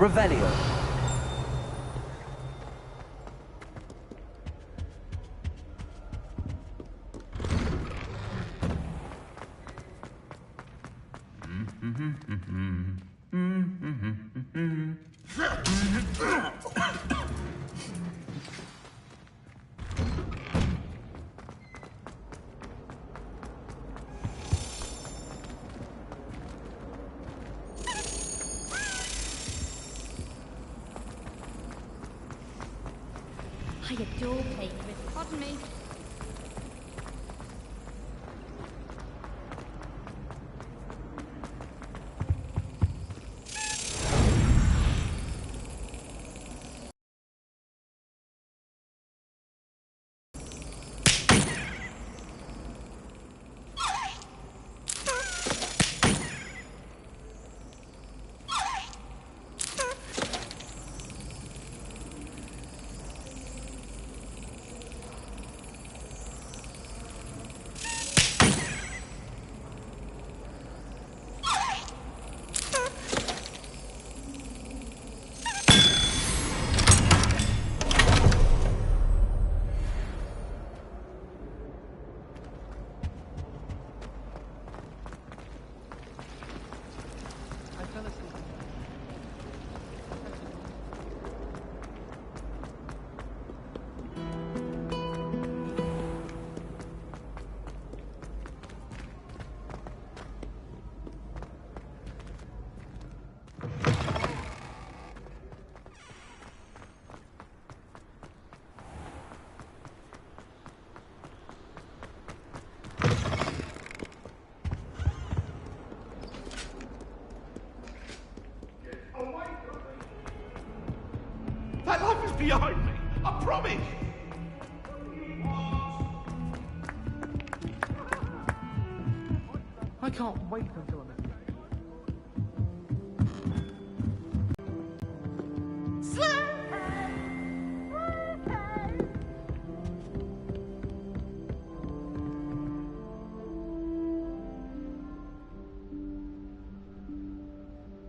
Revelio. I adore playing with. Pardon me. That life is behind me, I promise! I can't wait until I'm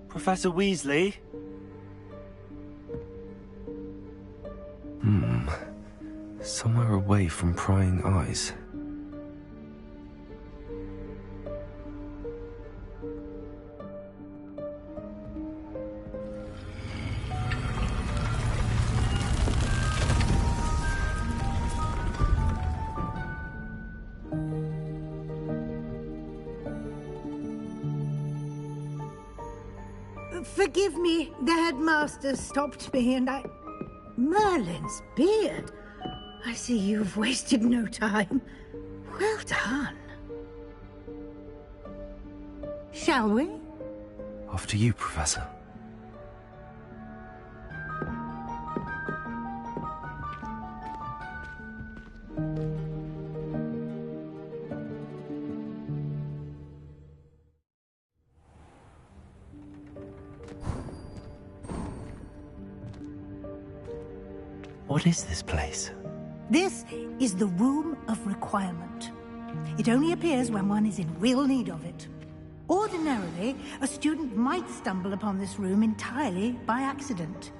Professor Weasley? Somewhere away from prying eyes. Forgive me, the headmaster stopped me and I... Merlin's beard. I see you've wasted no time. Well done. Shall we? After you, Professor. What is this place? This is the Room of Requirement. It only appears when one is in real need of it. Ordinarily, a student might stumble upon this room entirely by accident.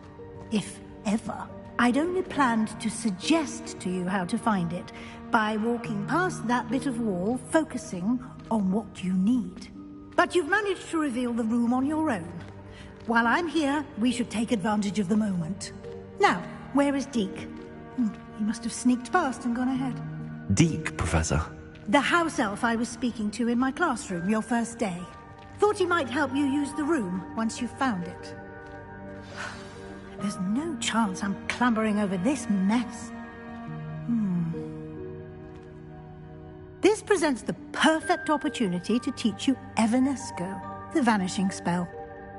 If ever. I'd only planned to suggest to you how to find it by walking past that bit of wall, focusing on what you need. But you've managed to reveal the room on your own. While I'm here, we should take advantage of the moment. Now, where is Deke? He must have sneaked past and gone ahead. Deke, Professor. The house elf I was speaking to in my classroom your first day. Thought he might help you use the room once you found it. There's no chance I'm clambering over this mess. This presents the perfect opportunity to teach you Evanesco, the vanishing spell.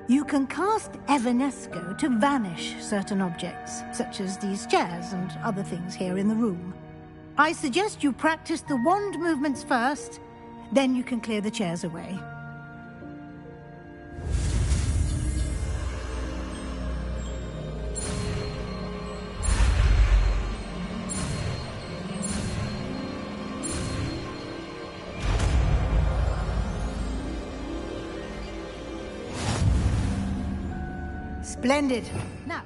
You can cast Evanesco to vanish certain objects, such as these chairs and other things here in the room. I suggest you practice the wand movements first, then you can clear the chairs away. Splendid. Now,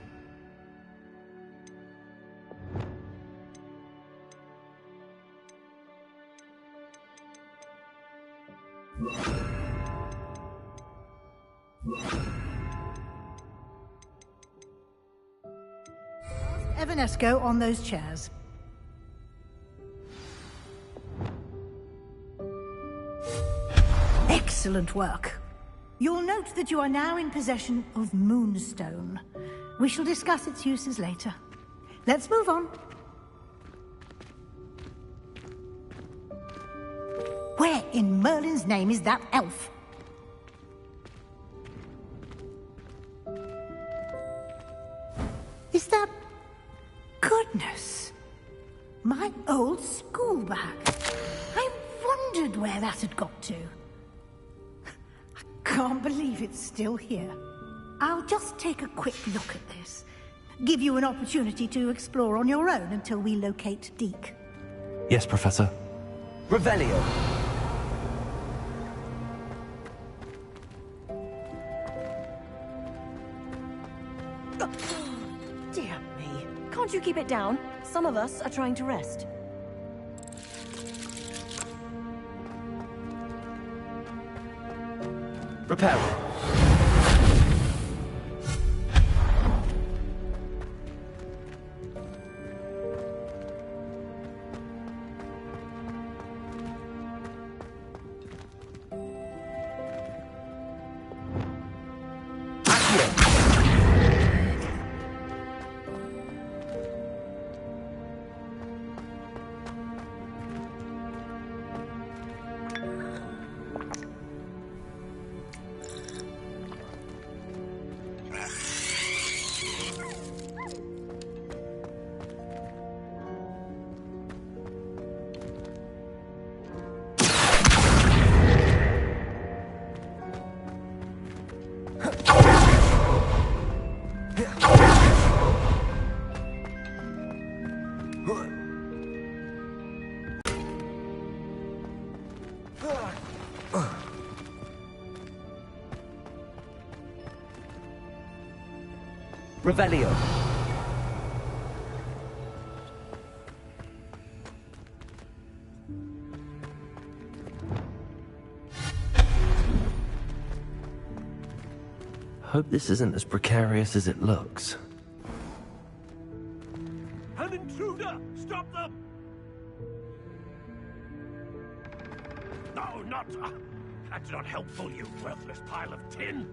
Evanesco on those chairs. Excellent work. You'll note that you are now in possession of Moonstone. We shall discuss its uses later. Let's move on. Where in Merlin's name is that elf? Is that... Goodness! My old school bag. I wondered where that had got to. I can't believe it's still here. I'll just take a quick look at this. Give you an opportunity to explore on your own until we locate Deke. Yes, Professor. Revelio. Dear me. Can't you keep it down? Some of us are trying to rest. Repair. Revelio. Hope this isn't as precarious as it looks. An intruder! Stop them! No, not... that's not helpful, you worthless pile of tin!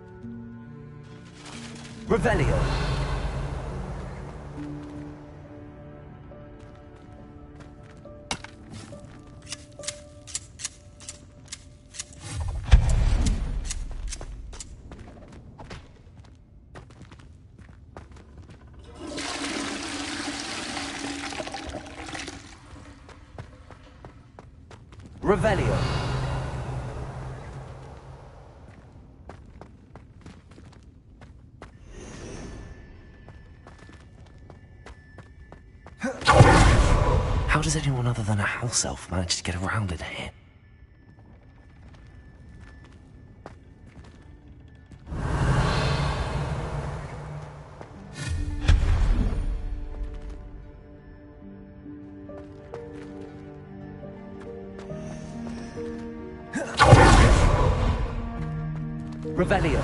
Revelio. Revelio. How does anyone other than a house elf manage to get around in here? Revelio.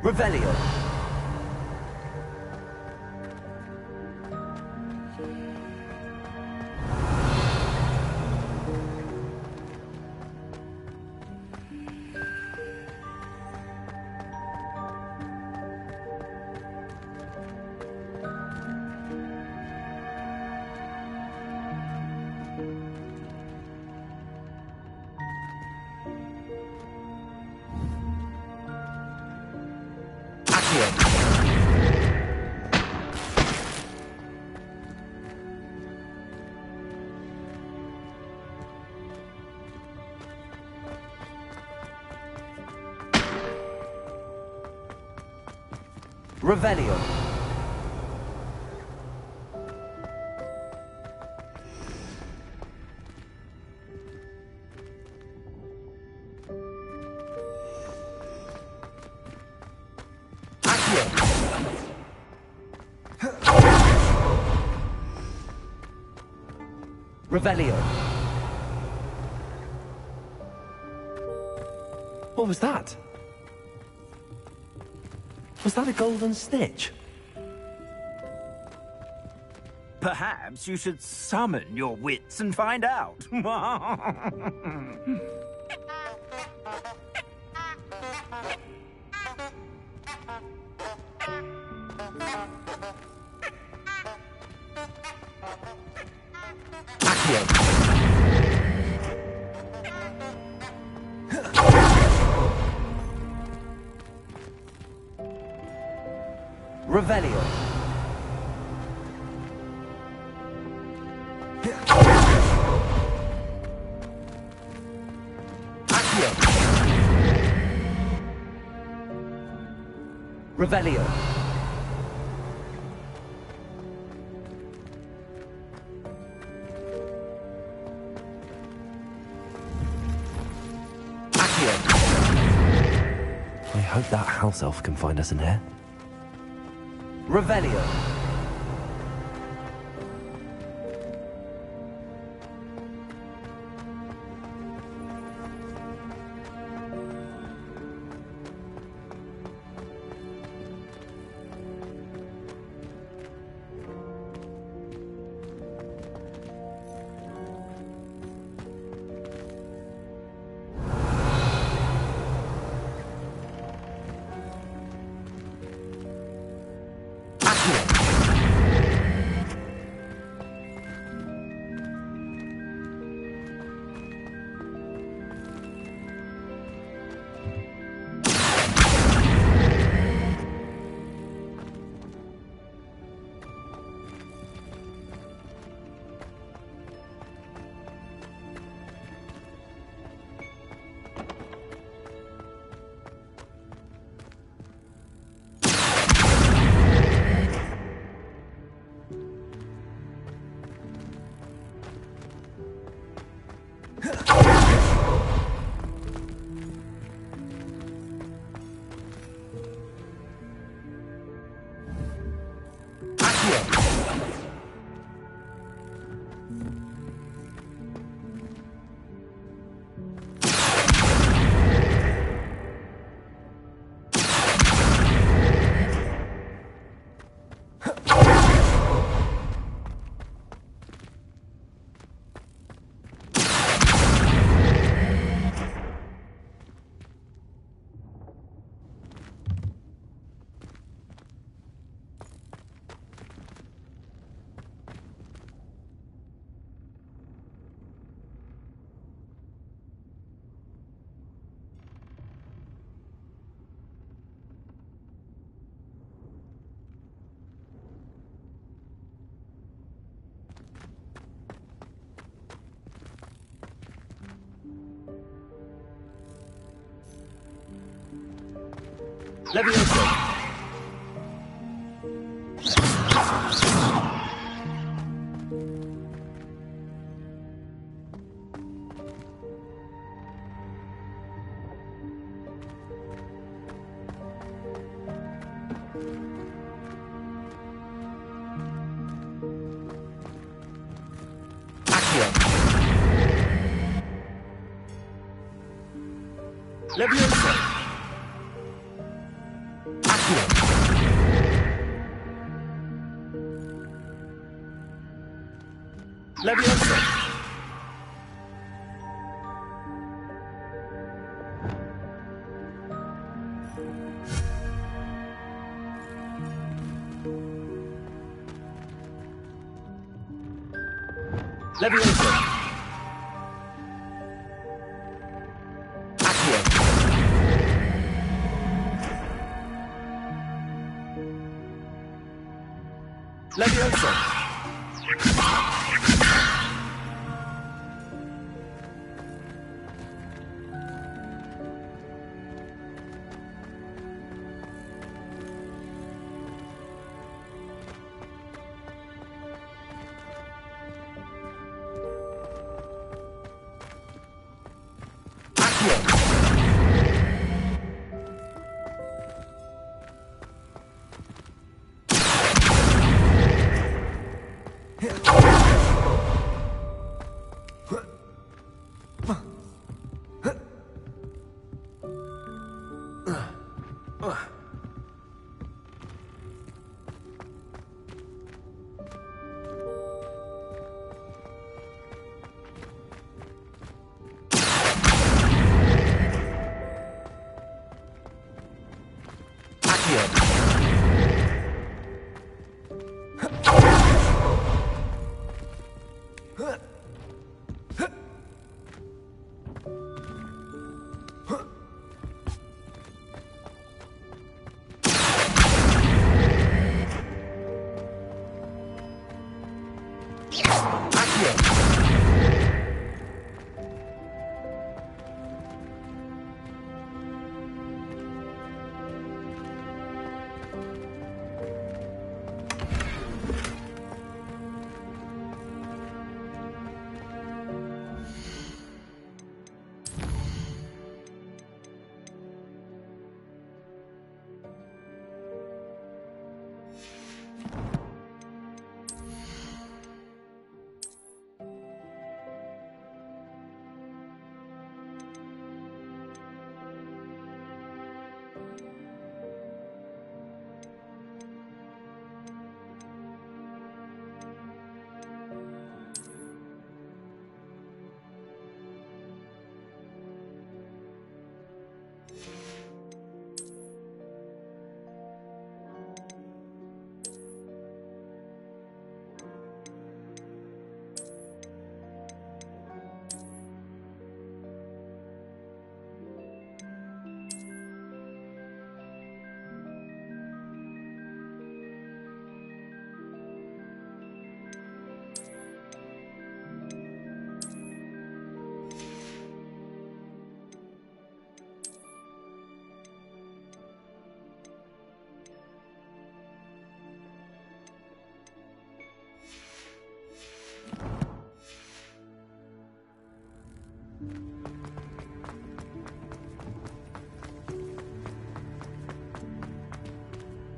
Revelio. Revelio. Revelio. What was that? Was that a golden stitch? Perhaps you should summon your wits and find out. Revelio. Revelio. I hope that house elf can find us in here. Revelio. Levioso. Levioso. Levioso. Levioso. Levioso.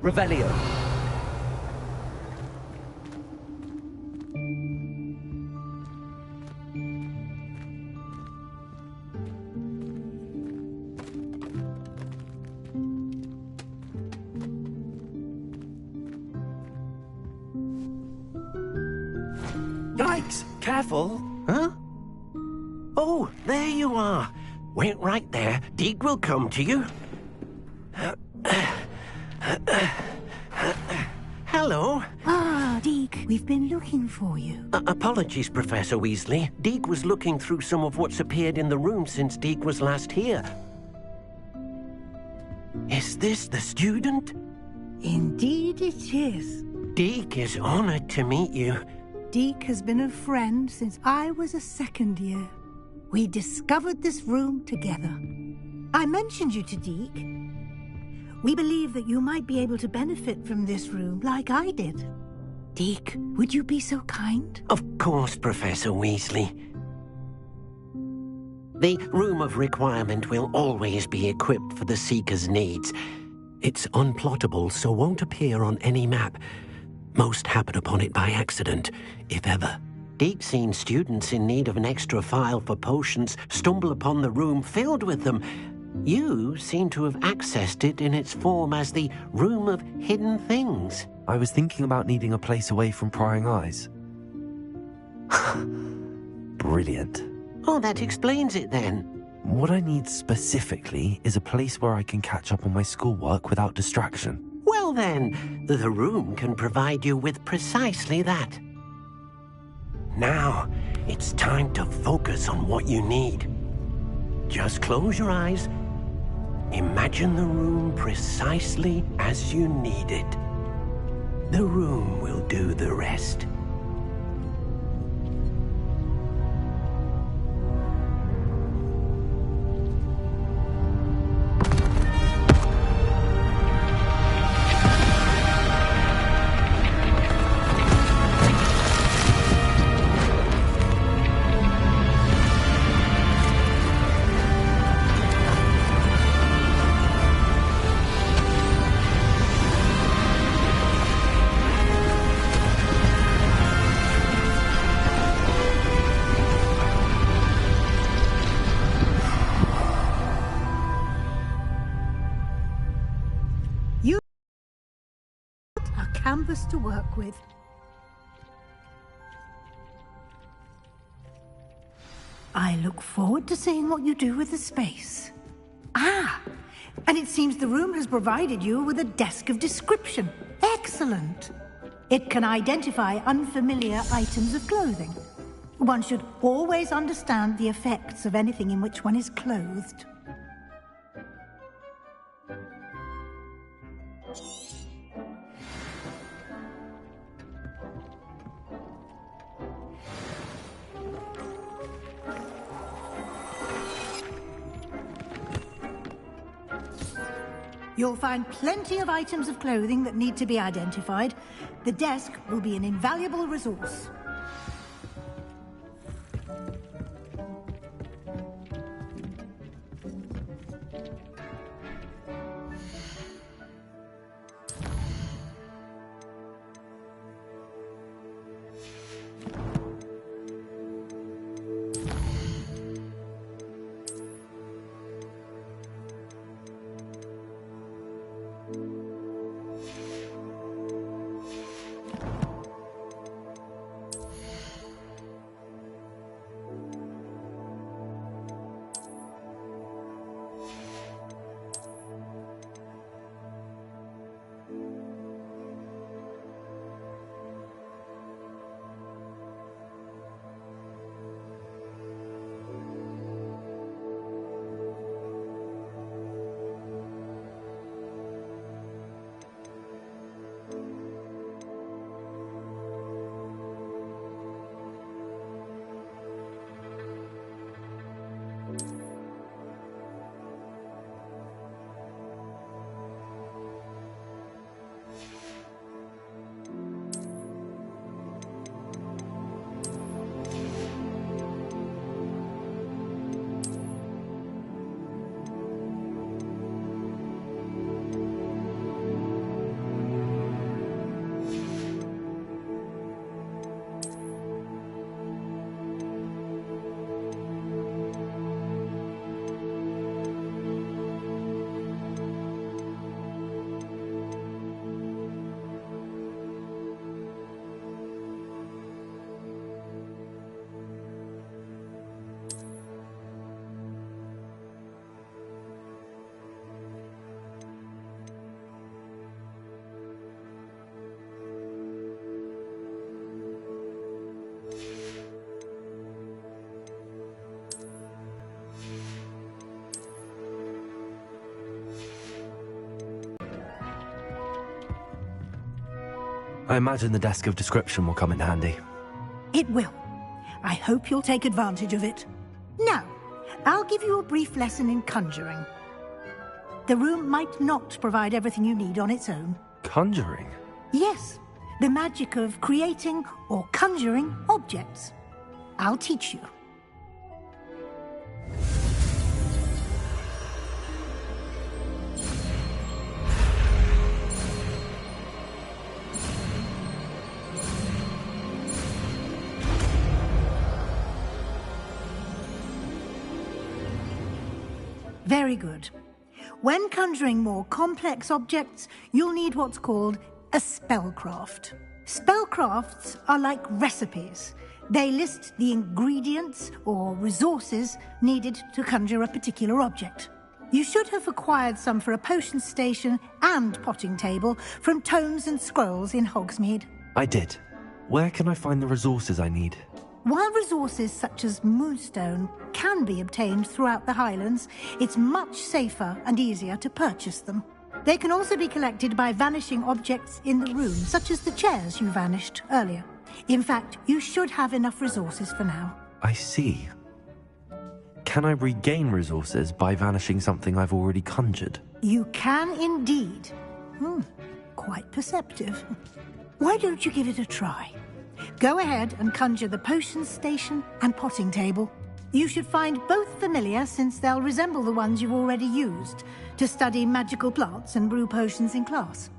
Revelio. Yikes! Careful! Huh? Oh, there you are. Wait right there. Deke will come to you. Hello. Ah, Deke, we've been looking for you. Apologies, Professor Weasley. Deke was looking through some of what's appeared in the room since Deke was last here. Is this the student? Indeed it is. Deke is honored to meet you. Deke has been a friend since I was a second year. We discovered this room together. I mentioned you to Deke. We believe that you might be able to benefit from this room like I did. Deke, would you be so kind? Of course, Professor Weasley. The Room of Requirement will always be equipped for the Seeker's needs. It's unplottable, so won't appear on any map. Most happen upon it by accident, if ever. Deke's seen students in need of an extra file for potions stumble upon the room filled with them. You seem to have accessed it in its form as the Room of Hidden Things. I was thinking about needing a place away from prying eyes. Brilliant. Oh, that explains it then. What I need specifically is a place where I can catch up on my schoolwork without distraction. Well then, the room can provide you with precisely that. Now, it's time to focus on what you need. Just close your eyes. Imagine the room precisely as you need it. The room will do the rest. Canvas to work with. I look forward to seeing what you do with the space. Ah, and it seems the room has provided you with a desk of description. Excellent. It can identify unfamiliar items of clothing. One should always understand the effects of anything in which one is clothed. You'll find plenty of items of clothing that need to be identified. The desk will be an invaluable resource. I imagine the desk of description will come in handy. It will. I hope you'll take advantage of it. Now, I'll give you a brief lesson in conjuring. The room might not provide everything you need on its own. Conjuring? Yes, the magic of creating or conjuring objects. I'll teach you. Very good. When conjuring more complex objects, you'll need what's called a spellcraft. Spellcrafts are like recipes. They list the ingredients or resources needed to conjure a particular object. You should have acquired some for a potion station and potting table from tomes and scrolls in Hogsmeade. I did. Where can I find the resources I need? While resources such as moonstone can be obtained throughout the Highlands, it's much safer and easier to purchase them. They can also be collected by vanishing objects in the room, such as the chairs you vanished earlier. In fact, you should have enough resources for now. I see. Can I regain resources by vanishing something I've already conjured? You can indeed. Quite perceptive. Why don't you give it a try? Go ahead and conjure the potion station and potting table. You should find both familiar, since they'll resemble the ones you've already used to study magical plants and brew potions in class.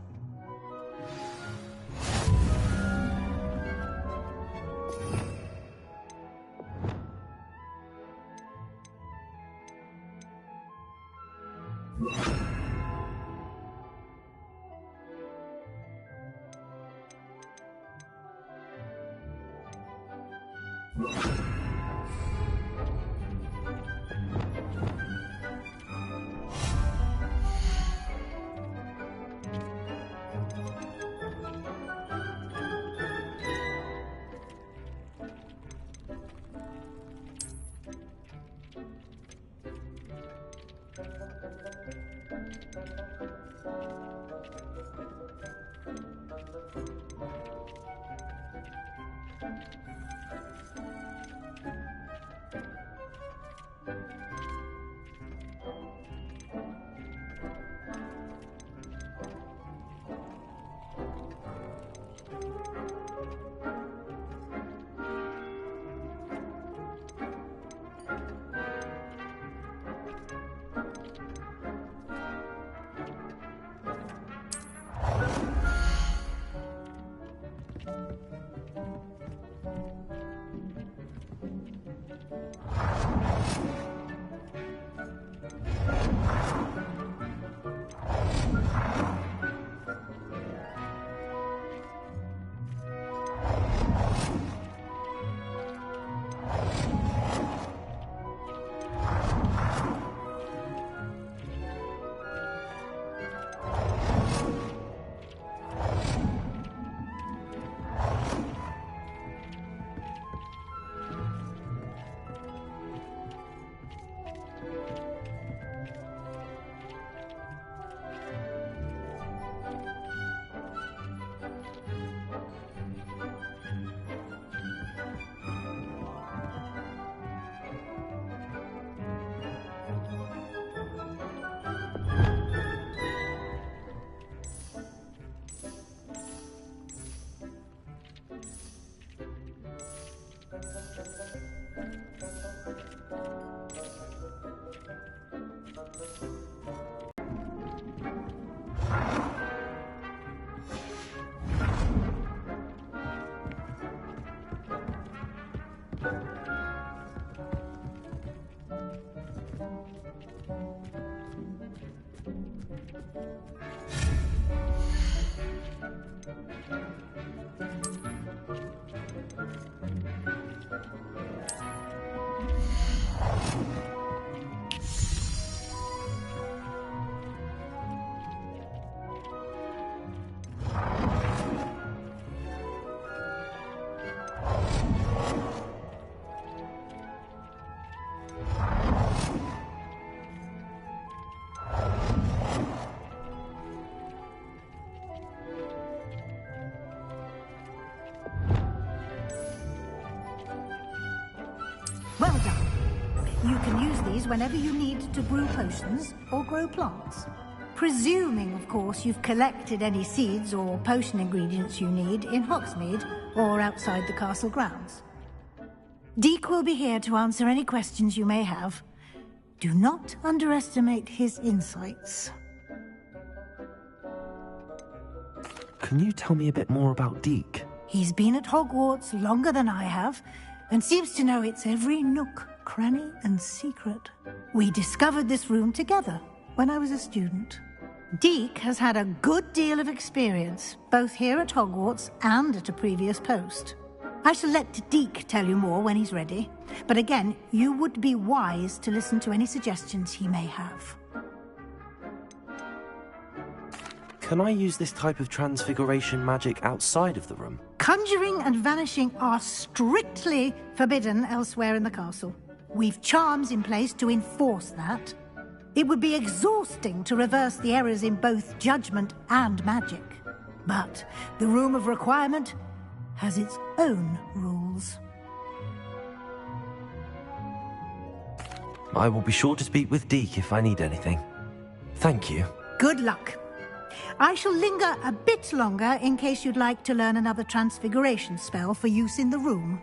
Well done. You can use these whenever you need to brew potions or grow plants. Presuming, of course, you've collected any seeds or potion ingredients you need in Hogsmeade or outside the castle grounds. Deek will be here to answer any questions you may have. Do not underestimate his insights. Can you tell me a bit more about Deek? He's been at Hogwarts longer than I have, and seems to know its every nook, cranny, and secret. We discovered this room together when I was a student. Deek has had a good deal of experience, both here at Hogwarts and at a previous post. I shall let Deek tell you more when he's ready, but again, you would be wise to listen to any suggestions he may have. Can I use this type of transfiguration magic outside of the room? Conjuring and vanishing are strictly forbidden elsewhere in the castle. We've charms in place to enforce that. It would be exhausting to reverse the errors in both judgment and magic. But the Room of Requirement has its own rules. I will be sure to speak with Deek if I need anything. Thank you. Good luck. I shall linger a bit longer in case you'd like to learn another transfiguration spell for use in the room.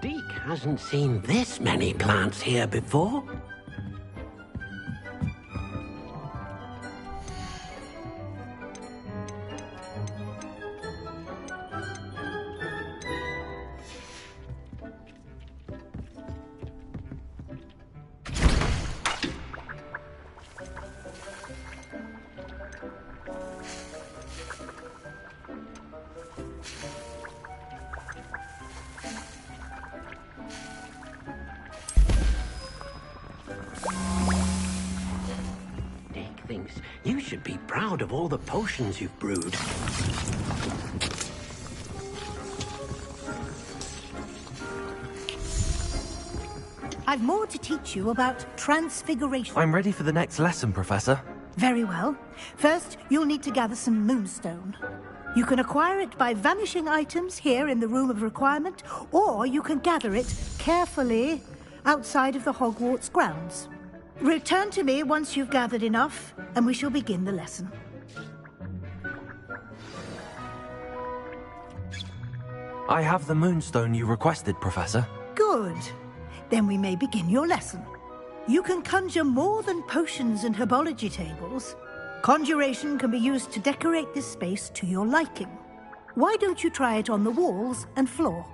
Deek hasn't seen this many plants here before. should be proud of all the potions you've brewed. I've more to teach you about transfiguration. I'm ready for the next lesson, Professor. Very well. First, you'll need to gather some moonstone. You can acquire it by vanishing items here in the Room of Requirement, or you can gather it carefully outside of the Hogwarts grounds. Return to me once you've gathered enough, and we shall begin the lesson. I have the moonstone you requested, Professor. Good. Then we may begin your lesson. You can conjure more than potions and herbology tables. Conjuration can be used to decorate this space to your liking. Why don't you try it on the walls and floor?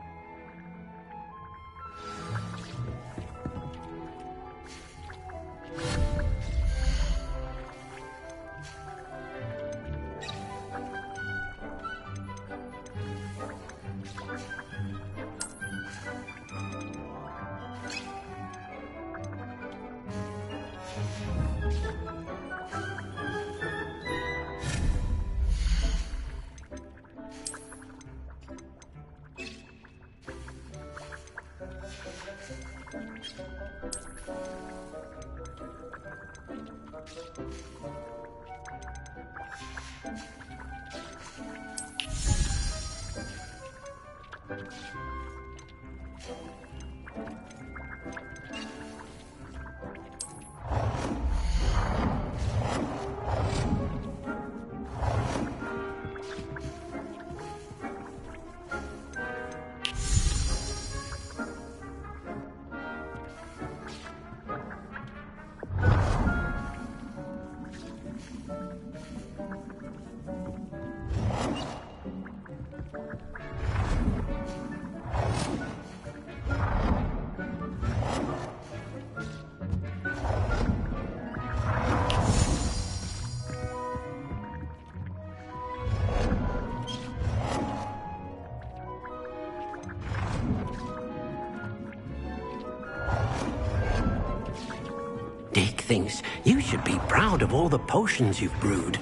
Dick thinks you should be proud of all the potions you've brewed.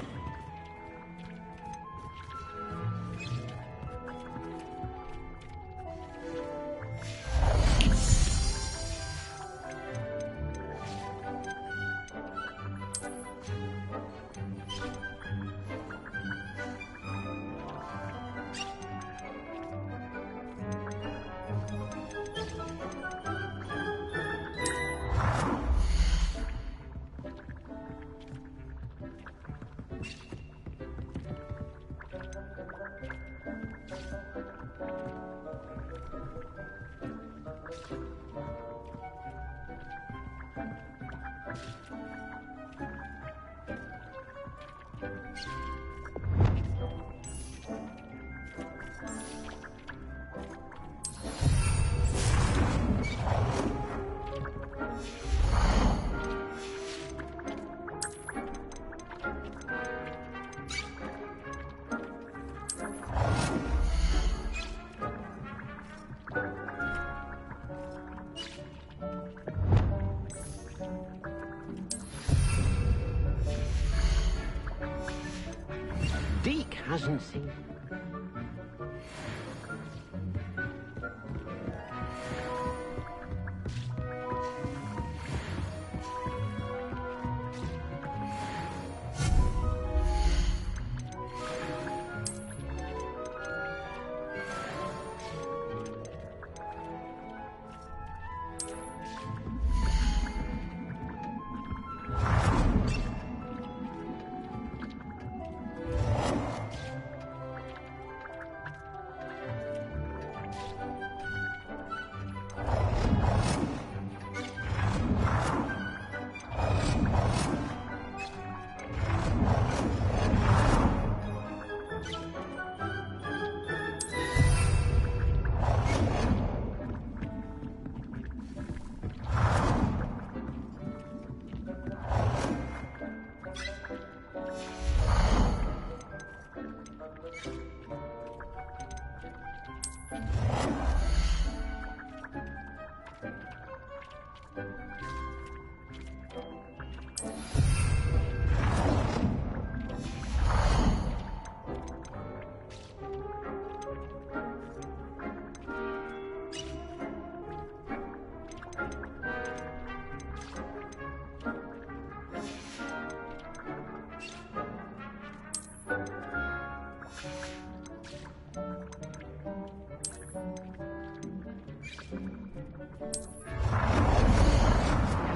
Deke hasn't seen...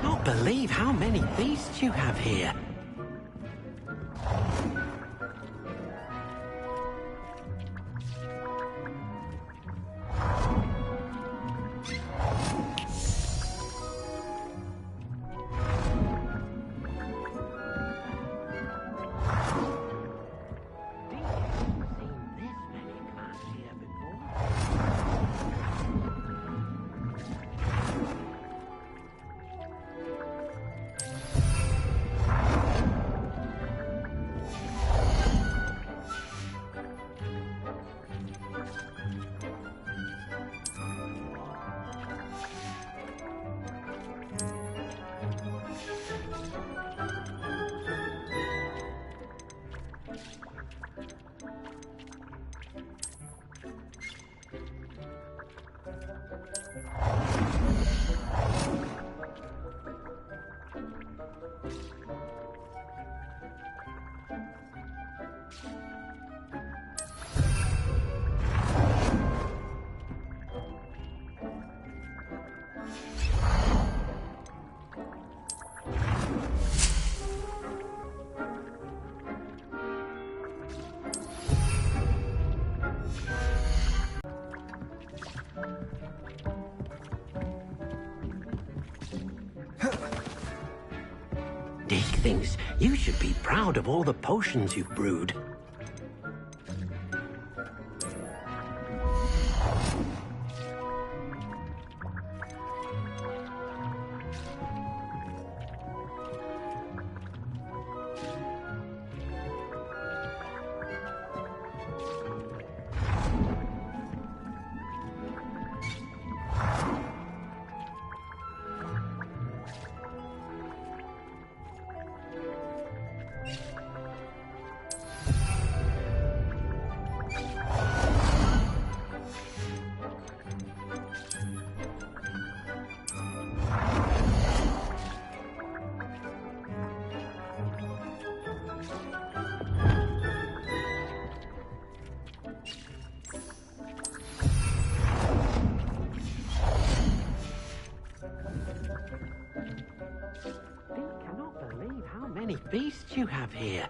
Cannot believe how many beasts you have here. Dick thinks you should be proud of all the potions you've brewed. Many beasts you have here.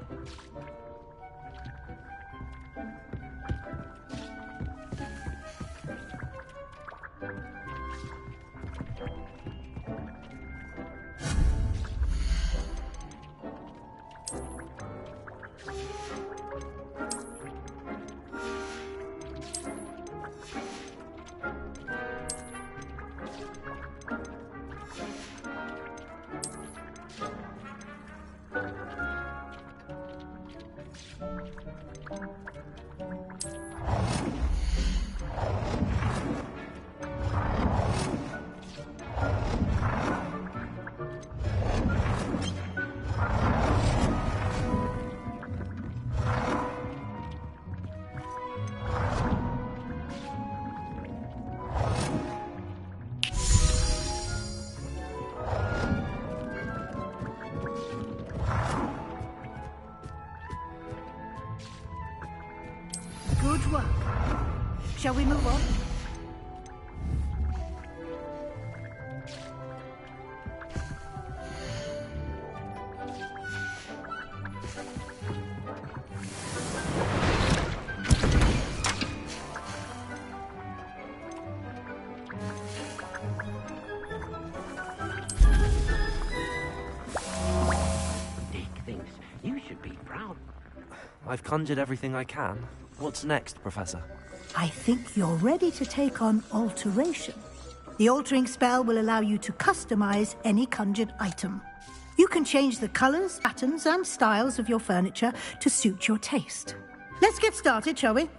Good work. Shall we move on? Dick thinks you should be proud. I've conjured everything I can. What's next, Professor? I think you're ready to take on alteration. The altering spell will allow you to customize any conjured item. You can change the colors, patterns, and styles of your furniture to suit your taste. Let's get started, shall we?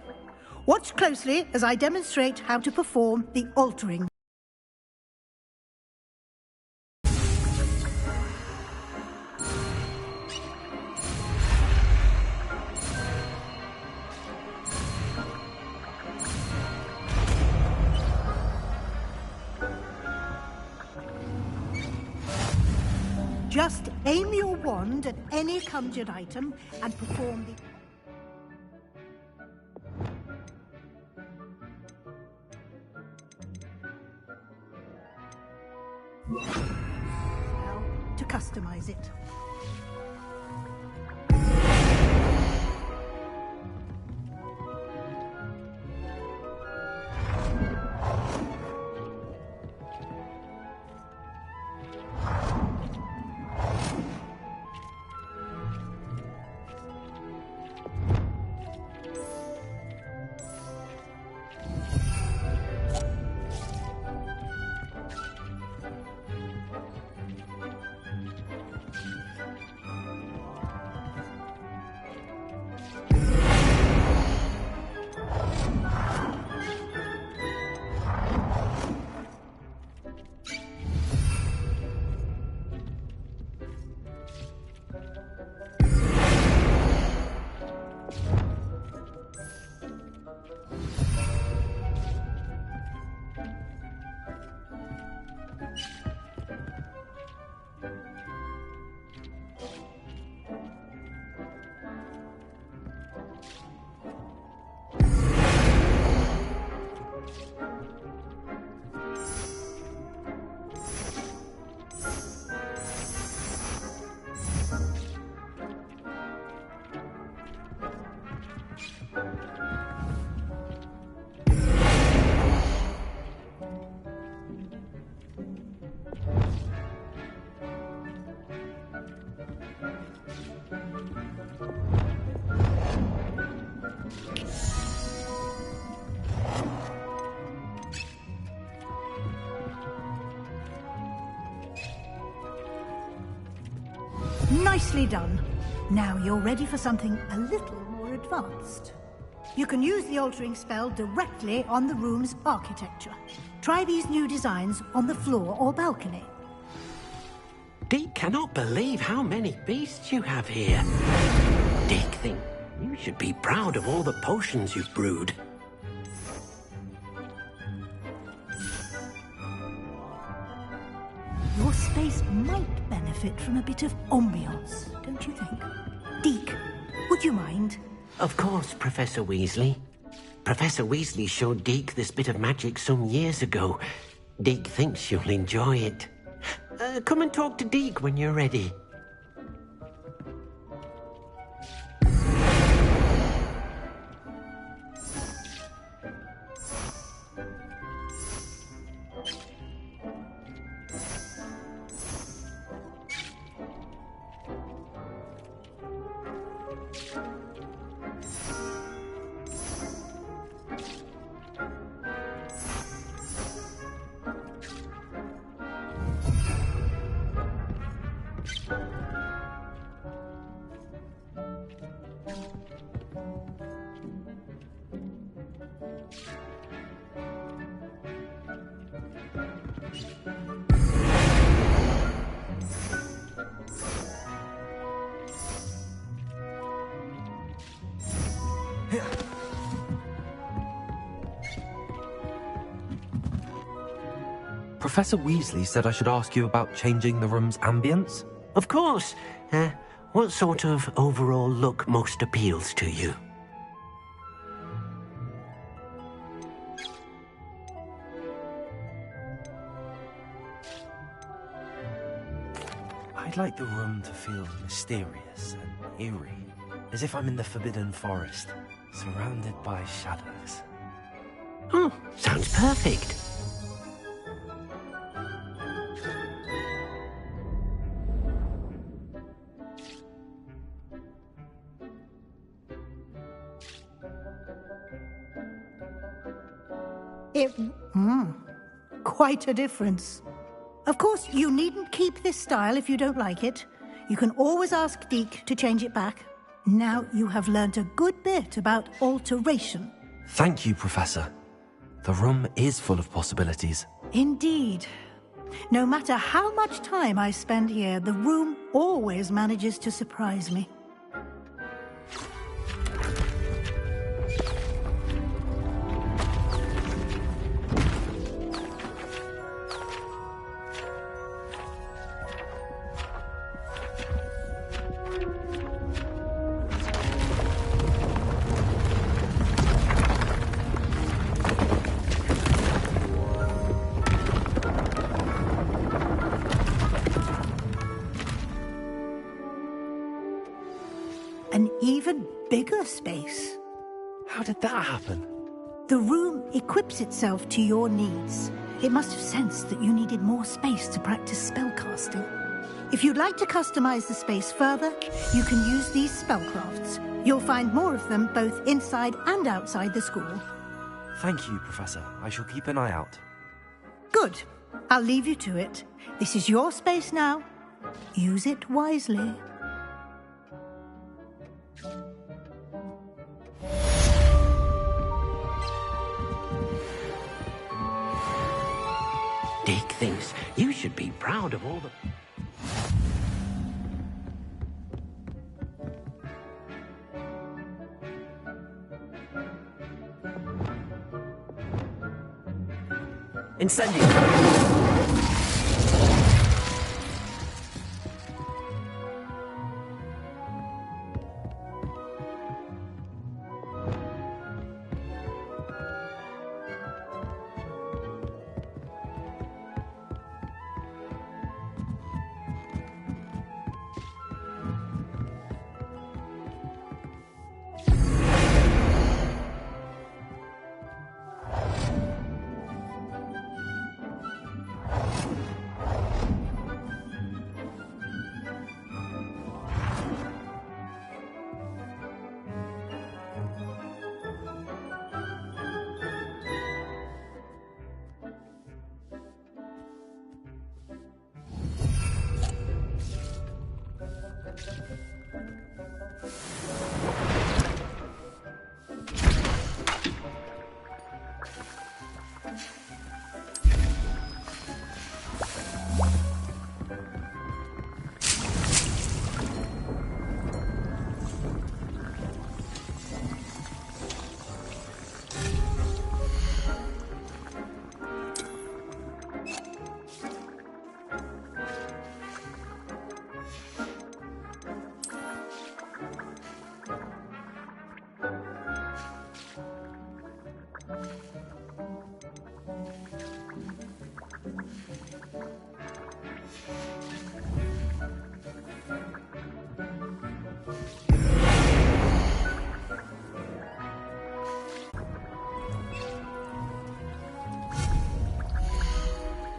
Watch closely as I demonstrate how to perform the altering. Just aim your wand at any conjured item and perform the... Now, to customize it. Nicely done. Now you're ready for something a little more advanced. You can use the altering spell directly on the room's architecture. Try these new designs on the floor or balcony. Deek cannot believe how many beasts you have here. Deek thinks you should be proud of all the potions you've brewed. Your space might benefit from a bit of ambiance, don't you think? Deek, would you mind? Of course, Professor Weasley. Professor Weasley showed Deek this bit of magic some years ago. Deek thinks you'll enjoy it. Come and talk to Deek when you're ready. Professor Weasley said I should ask you about changing the room's ambience. Of course. What sort of overall look most appeals to you? I'd like the room to feel mysterious and eerie, as if I'm in the Forbidden Forest, surrounded by shadows. Oh, sounds perfect. Quite a difference. Of course, you needn't keep this style if you don't like it. You can always ask Deek to change it back. Now you have learnt a good bit about alteration. Thank you, Professor. The room is full of possibilities. Indeed. No matter how much time I spend here, the room always manages to surprise me. bigger space. How did that happen? The room equips itself to your needs. It must have sensed that you needed more space to practice spellcasting. If you'd like to customize the space further, you can use these spellcrafts. You'll find more of them both inside and outside the school. Thank you, Professor. I shall keep an eye out. Good. I'll leave you to it. This is your space now. Use it wisely. Dick thinks you should be proud of all the... Incendio!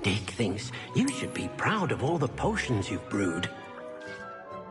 Dick thinks you should be proud of all the potions you've brewed.